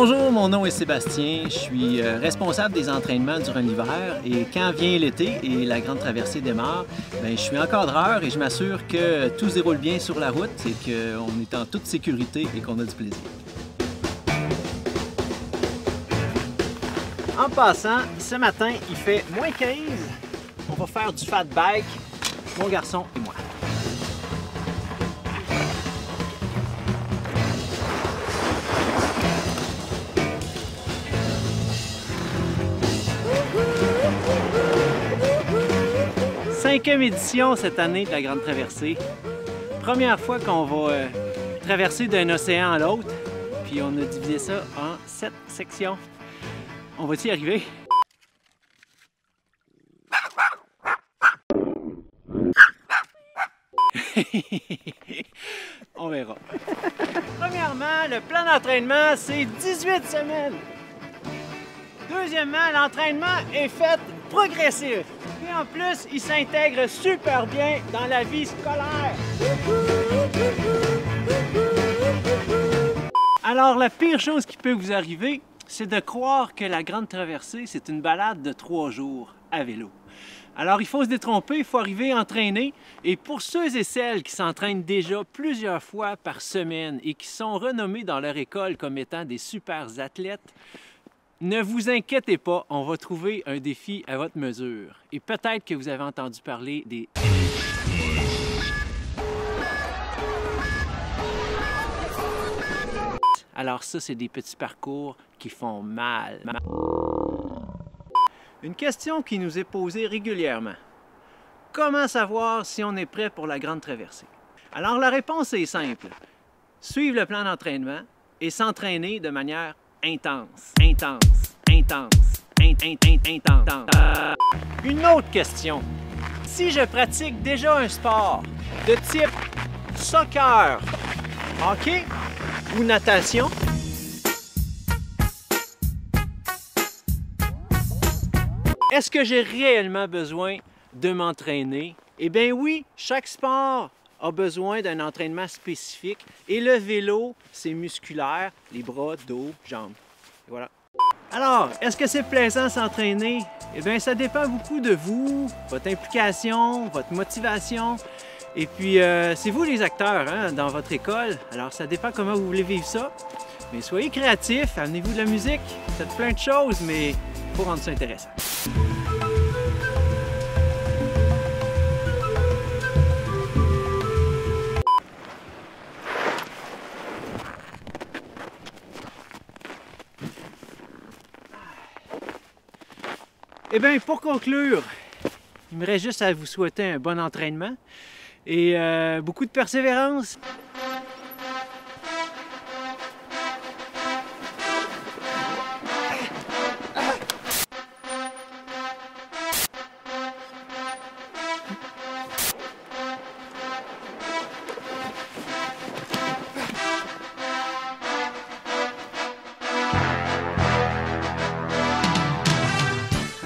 Bonjour, mon nom est Sébastien. Je suis responsable des entraînements durant l'hiver et quand vient l'été et la grande traversée démarre, je suis encadreur et je m'assure que tout se déroule bien sur la route et qu'on est en toute sécurité et qu'on a du plaisir. En passant, ce matin, il fait moins 15. On va faire du fat bike, mon garçon et moi. Cinquième édition cette année de la Grande Traversée. Première fois qu'on va traverser d'un océan à l'autre, puis on a divisé ça en 7 sections. On va-t-y arriver? On verra. Premièrement, le plan d'entraînement, c'est 18 semaines. Deuxièmement, l'entraînement est fait progressif. Et en plus, il s'intègre super bien dans la vie scolaire. Alors, la pire chose qui peut vous arriver, c'est de croire que la Grande Traversée, c'est une balade de 3 jours à vélo. Alors, il faut se détromper, il faut arriver entraîné. Et pour ceux et celles qui s'entraînent déjà plusieurs fois par semaine et qui sont renommés dans leur école comme étant des super athlètes, ne vous inquiétez pas, on va trouver un défi à votre mesure. Et peut-être que vous avez entendu parler des... Alors ça, c'est des petits parcours qui font mal. Une question qui nous est posée régulièrement. Comment savoir si on est prêt pour la Grande Traversée? Alors la réponse est simple. Suivre le plan d'entraînement et s'entraîner de manière intense. Une autre question. Si je pratique déjà un sport de type soccer, hockey ou natation, est-ce que j'ai réellement besoin de m'entraîner? Eh bien oui, chaque sport a besoin d'un entraînement spécifique et le vélo, c'est musculaire, les bras, dos, jambes. Et voilà. Alors, est-ce que c'est plaisant s'entraîner? Eh bien, ça dépend beaucoup de vous, votre implication, votre motivation. Et puis, c'est vous les acteurs hein, dans votre école. Alors, ça dépend comment vous voulez vivre ça. Mais soyez créatifs, amenez-vous de la musique, faites plein de choses, mais il faut rendre ça intéressant. Eh bien, pour conclure, il me reste juste à vous souhaiter un bon entraînement et beaucoup de persévérance.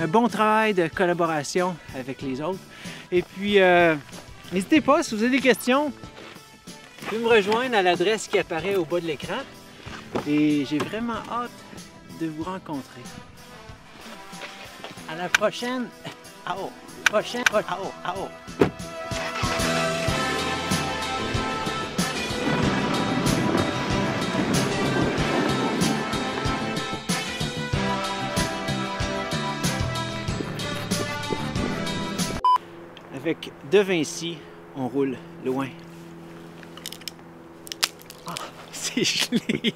Un bon travail de collaboration avec les autres. Et puis, n'hésitez pas, si vous avez des questions, vous pouvez me rejoindre à l'adresse qui apparaît au bas de l'écran. Et j'ai vraiment hâte de vous rencontrer. À la prochaine. Avec De Vinci, on roule loin. Ah, c'est gelé!